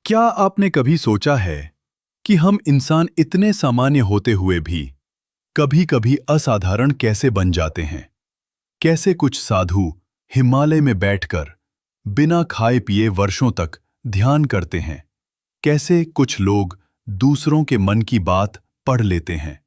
क्या आपने कभी सोचा है कि हम इंसान इतने सामान्य होते हुए भी कभी-कभी असाधारण कैसे बन जाते हैं? कैसे कुछ साधु हिमालय में बैठकर बिना खाए पिए वर्षों तक ध्यान करते हैं? कैसे कुछ लोग दूसरों के मन की बात पढ़ लेते हैं?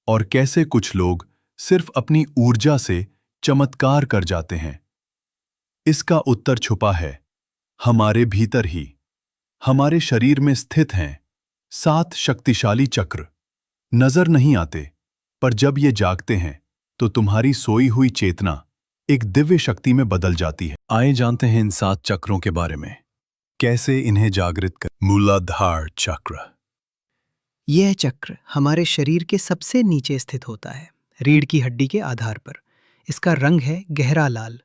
और कैसे कुछ लोग सिर्फ अपनी ऊर्जा से चमत्कार कर जाते हैं? इसका उत्तर छुपा है हमारे भीतर ही। हमारे शरीर में स्थित हैं 7 शक्तिशाली चक्र। नजर नहीं आते, पर जब ये जागते हैं तो तुम्हारी सोई हुई चेतना एक दिव्य शक्ति में बदल जाती है। आइए जानते हैं इन 7 चक्रों के बारे में। कैसे इन्हें जागृत कर। मूलाधार चक्र। यह चक्र हमारे शरीर के सबसे नीचे स्थित होता है, रीढ़ की हड्डी के आधार पर। इसका रंग है गहरा लाल।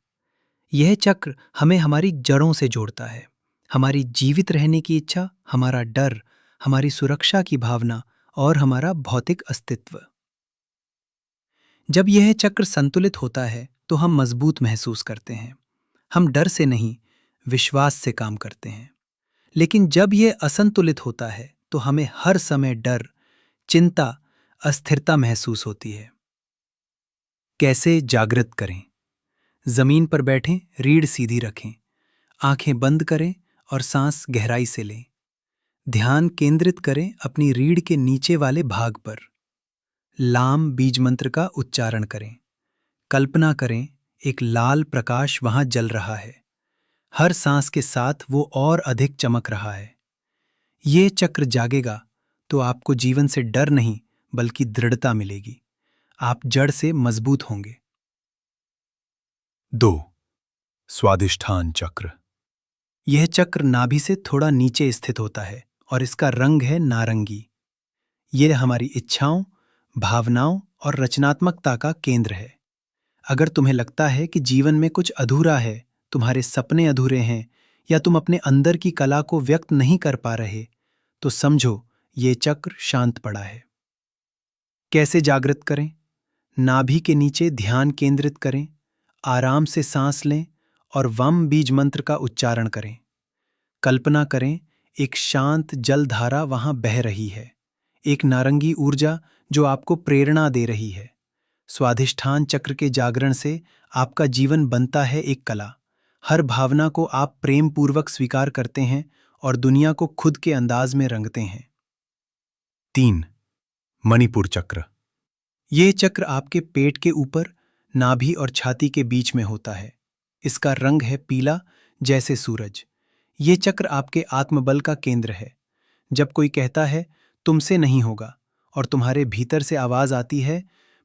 यह चक्र हमें हमारी जड़ों से जोड़ता है। हमारी जीवित रहने की इच्छा, हमारा डर, हमारी सुरक्षा की भावना और हमारा भौतिक अस्तित्व। जब यह चक्र संतुलित होता है तो हम मजबूत महसूस करते हैं। हम डर से नहीं, विश्वास से काम करते हैं। लेकिन जब यह असंतुलित होता है तो हमें हर समय डर, चिंता, अस्थिरता महसूस होती है। कैसे जागृत करें? जमीन पर बैठें, रीढ़ सीधी रखें, आंखें बंद करें और सांस गहराई से लें। ध्यान केंद्रित करें अपनी रीढ़ के नीचे वाले भाग पर। लाम बीज मंत्र का उच्चारण करें। कल्पना करें एक लाल प्रकाश वहां जल रहा है। हर सांस के साथ वो और अधिक चमक रहा है। ये चक्र जागेगा तो आपको जीवन से डर नहीं बल्कि दृढ़ता मिलेगी। आप जड़ से मजबूत होंगे। 2. स्वादिष्ठान चक्र। यह चक्र नाभि से थोड़ा नीचे स्थित होता है और इसका रंग है नारंगी। यह हमारी इच्छाओं, भावनाओं और रचनात्मकता का केंद्र है। अगर तुम्हें लगता है कि जीवन में कुछ अधूरा है, तुम्हारे सपने अधूरे हैं या तुम अपने अंदर की कला को व्यक्त नहीं कर पा रहे, तो समझो ये चक्र शांत पड़ा है। कैसे जागृत करें? नाभि के नीचे ध्यान केंद्रित करें, आराम से सांस लें और वम बीज मंत्र का उच्चारण करें। कल्पना करें एक शांत जलधारा वहां बह रही है, एक नारंगी ऊर्जा जो आपको प्रेरणा दे रही है। स्वाधिष्ठान चक्र के जागरण से आपका जीवन बनता है एक कला। हर भावना को आप प्रेम पूर्वक स्वीकार करते हैं और दुनिया को खुद के अंदाज में रंगते हैं। 3. मणिपुर चक्र। यह चक्र आपके पेट के ऊपर, नाभि और छाती के बीच में होता है। इसका रंग है पीला, जैसे सूरज। ये चक्र आपके आत्मबल का केंद्र है। जब कोई कहता है तुमसे नहीं होगा और तुम्हारे भीतर से आवाज आती है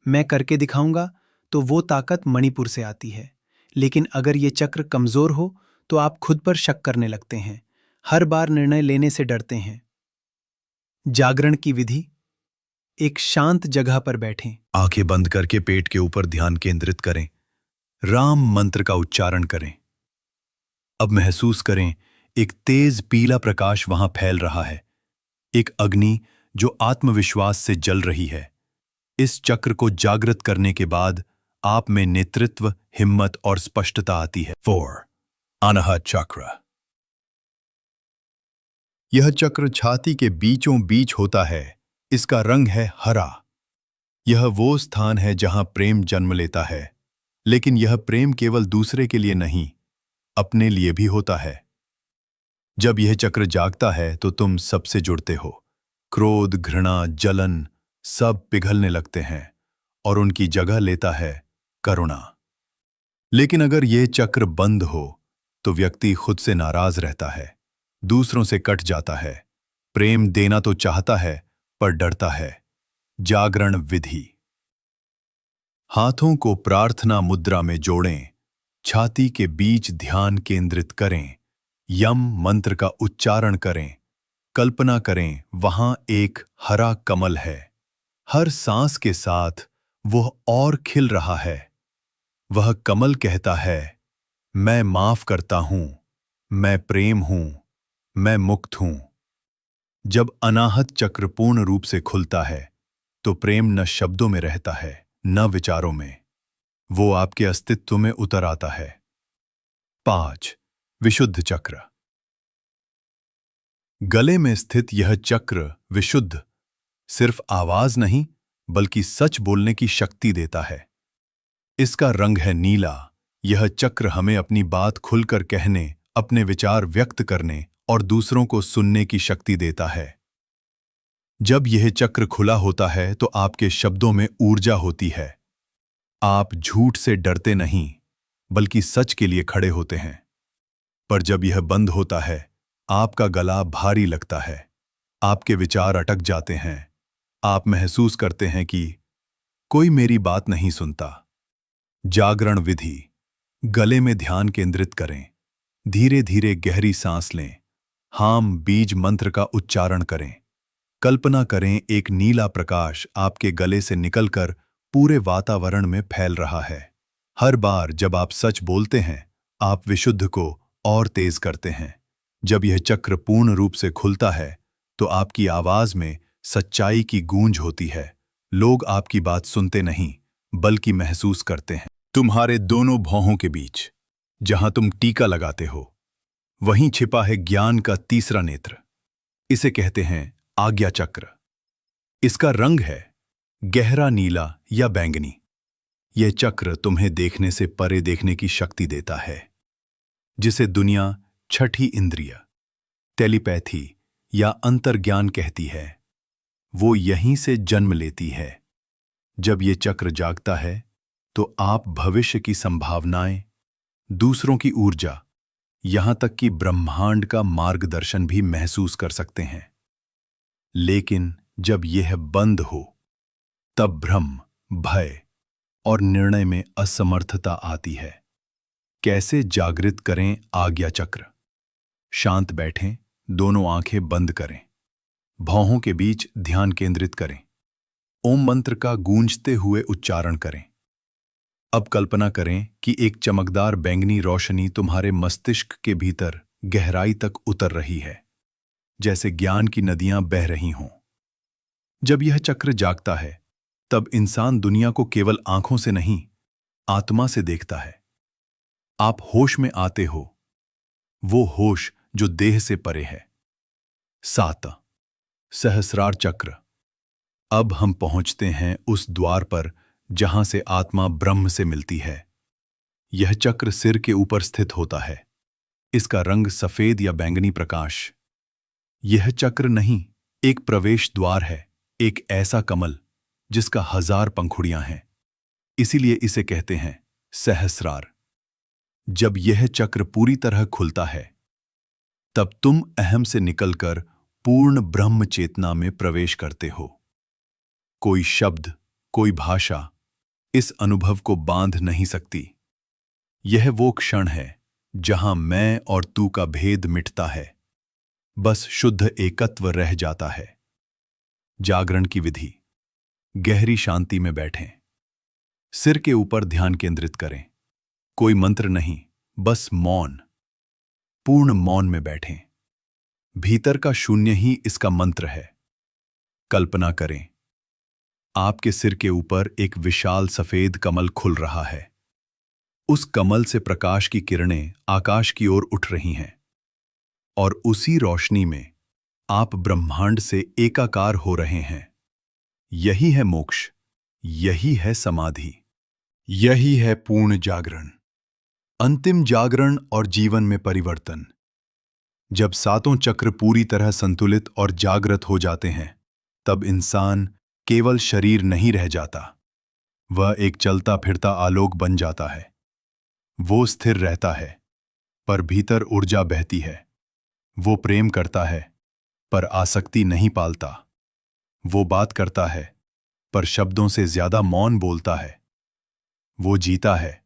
मैं करके दिखाऊंगा, तो वो ताकत मणिपुर से आती है। लेकिन अगर ये चक्र कमजोर हो तो आप खुद पर शक करने लगते हैं, हर बार निर्णय लेने से डरते हैं। जागरण की विधि। एक शांत जगह पर बैठें, आंखें बंद करके पेट के ऊपर ध्यान केंद्रित करें। राम मंत्र का उच्चारण करें। अब महसूस करें एक तेज पीला प्रकाश वहां फैल रहा है, एक अग्नि जो आत्मविश्वास से जल रही है। इस चक्र को जागृत करने के बाद आप में नेतृत्व, हिम्मत और स्पष्टता आती है। 4. अनाहत चक्र। यह चक्र छाती के बीचों बीच होता है। इसका रंग है हरा। यह वो स्थान है जहां प्रेम जन्म लेता है, लेकिन यह प्रेम केवल दूसरे के लिए नहीं, अपने लिए भी होता है। जब यह चक्र जागता है तो तुम सबसे जुड़ते हो। क्रोध, घृणा, जलन सब पिघलने लगते हैं और उनकी जगह लेता है करुणा। लेकिन अगर यह चक्र बंद हो तो व्यक्ति खुद से नाराज रहता है, दूसरों से कट जाता है, प्रेम देना तो चाहता है पर डरता है। जागरण विधि। हाथों को प्रार्थना मुद्रा में जोड़ें, छाती के बीच ध्यान केंद्रित करें, यम मंत्र का उच्चारण करें। कल्पना करें वहां एक हरा कमल है। हर सांस के साथ वह और खिल रहा है। वह कमल कहता है मैं माफ करता हूं, मैं प्रेम हूं, मैं मुक्त हूं। जब अनाहत चक्र पूर्ण रूप से खुलता है तो प्रेम न शब्दों में रहता है न विचारों में, वो आपके अस्तित्व में उतर आता है। 5. विशुद्ध चक्र। गले में स्थित यह चक्र विशुद्ध सिर्फ आवाज नहीं बल्कि सच बोलने की शक्ति देता है। इसका रंग है नीला। यह चक्र हमें अपनी बात खुलकर कहने, अपने विचार व्यक्त करने और दूसरों को सुनने की शक्ति देता है। जब यह चक्र खुला होता है तो आपके शब्दों में ऊर्जा होती है। आप झूठ से डरते नहीं बल्कि सच के लिए खड़े होते हैं। पर जब यह बंद होता है, आपका गला भारी लगता है, आपके विचार अटक जाते हैं, आप महसूस करते हैं कि कोई मेरी बात नहीं सुनता। जागरण विधि। गले में ध्यान केंद्रित करें, धीरे धीरे गहरी सांस लें, हाम बीज मंत्र का उच्चारण करें। कल्पना करें एक नीला प्रकाश आपके गले से निकलकर पूरे वातावरण में फैल रहा है। हर बार जब आप सच बोलते हैं, आप विशुद्ध को और तेज करते हैं। जब यह चक्र पूर्ण रूप से खुलता है तो आपकी आवाज में सच्चाई की गूंज होती है। लोग आपकी बात सुनते नहीं बल्कि महसूस करते हैं। तुम्हारे दोनों भौहों के बीच जहां तुम टीका लगाते हो, वहीं छिपा है ज्ञान का तीसरा नेत्र। इसे कहते हैं आज्ञा चक्र। इसका रंग है गहरा नीला या बैंगनी। यह चक्र तुम्हें देखने से परे देखने की शक्ति देता है, जिसे दुनिया छठी इंद्रिय, टेलीपैथी या अंतर्ज्ञान कहती है। वो यहीं से जन्म लेती है। जब ये चक्र जागता है तो आप भविष्य की संभावनाएं, दूसरों की ऊर्जा, यहां तक कि ब्रह्मांड का मार्गदर्शन भी महसूस कर सकते हैं। लेकिन जब यह बंद हो, तब भ्रम, भय और निर्णय में असमर्थता आती है। कैसे जागृत करें आज्ञा चक्र? शांत बैठें, दोनों आंखें बंद करें, भौहों के बीच ध्यान केंद्रित करें, ओम मंत्र का गूंजते हुए उच्चारण करें। अब कल्पना करें कि एक चमकदार बैंगनी रोशनी तुम्हारे मस्तिष्क के भीतर गहराई तक उतर रही है, जैसे ज्ञान की नदियां बह रही हों। जब यह चक्र जागता है, तब इंसान दुनिया को केवल आंखों से नहीं, आत्मा से देखता है। आप होश में आते हो, वो होश जो देह से परे है। 7 सहस्रार चक्र। अब हम पहुंचते हैं उस द्वार पर जहां से आत्मा ब्रह्म से मिलती है। यह चक्र सिर के ऊपर स्थित होता है। इसका रंग सफेद या बैंगनी प्रकाश। यह चक्र नहीं, एक प्रवेश द्वार है, एक ऐसा कमल जिसका 1000 पंखुड़ियां हैं। इसीलिए इसे कहते हैं सहस्रार। जब यह चक्र पूरी तरह खुलता है, तब तुम अहम से निकलकर पूर्ण ब्रह्म चेतना में प्रवेश करते हो। कोई शब्द, कोई भाषा इस अनुभव को बांध नहीं सकती। यह वो क्षण है जहां मैं और तू का भेद मिटता है, बस शुद्ध एकत्व रह जाता है। जागरण की विधि। गहरी शांति में बैठें, सिर के ऊपर ध्यान केंद्रित करें। कोई मंत्र नहीं, बस मौन। पूर्ण मौन में बैठें। भीतर का शून्य ही इसका मंत्र है। कल्पना करें, आपके सिर के ऊपर एक विशाल सफेद कमल खुल रहा है। उस कमल से प्रकाश की किरणें आकाश की ओर उठ रही हैं, और उसी रोशनी में आप ब्रह्मांड से एकाकार हो रहे हैं। यही है मोक्ष, यही है समाधि, यही है पूर्ण जागरण, अंतिम जागरण और जीवन में परिवर्तन। जब 7 चक्र पूरी तरह संतुलित और जागृत हो जाते हैं, तब इंसान केवल शरीर नहीं रह जाता, वह एक चलता फिरता आलोक बन जाता है। वो स्थिर रहता है, पर भीतर ऊर्जा बहती है। वो प्रेम करता है, पर आसक्ति नहीं पालता। वो बात करता है, पर शब्दों से ज्यादा मौन बोलता है। वो जीता है,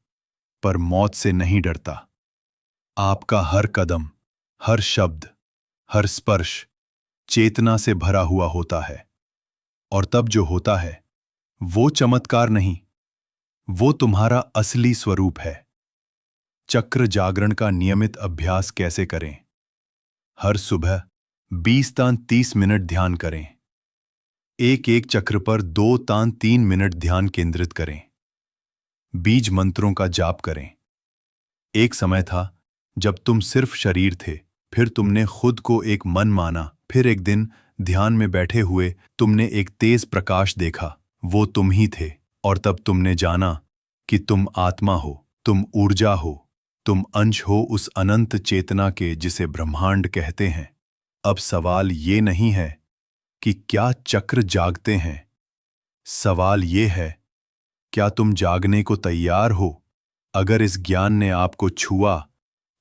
पर मौत से नहीं डरता। आपका हर कदम, हर शब्द, हर स्पर्श चेतना से भरा हुआ होता है। और तब जो होता है, वो चमत्कार नहीं, वो तुम्हारा असली स्वरूप है। चक्र जागरण का नियमित अभ्यास कैसे करें? हर सुबह 20-30 मिनट ध्यान करें। एक एक चक्र पर 2-3 मिनट ध्यान केंद्रित करें। बीज मंत्रों का जाप करें। एक समय था जब तुम सिर्फ शरीर थे, फिर तुमने खुद को एक मन माना। फिर एक दिन ध्यान में बैठे हुए तुमने एक तेज प्रकाश देखा। वो तुम ही थे। और तब तुमने जाना कि तुम आत्मा हो, तुम ऊर्जा हो, तुम अंश हो उस अनंत चेतना के जिसे ब्रह्मांड कहते हैं। अब सवाल ये नहीं है कि क्या चक्र जागते हैं। सवाल ये है, क्या तुम जागने को तैयार हो? अगर इस ज्ञान ने आपको छुआ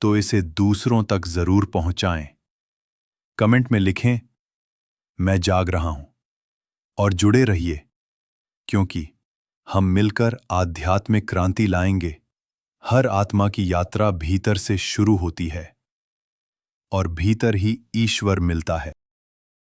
तो इसे दूसरों तक जरूर पहुंचाएं। कमेंट में लिखें, मैं जाग रहा हूं। और जुड़े रहिए, क्योंकि हम मिलकर आध्यात्मिक क्रांति लाएंगे। हर आत्मा की यात्रा भीतर से शुरू होती है और भीतर ही ईश्वर मिलता है।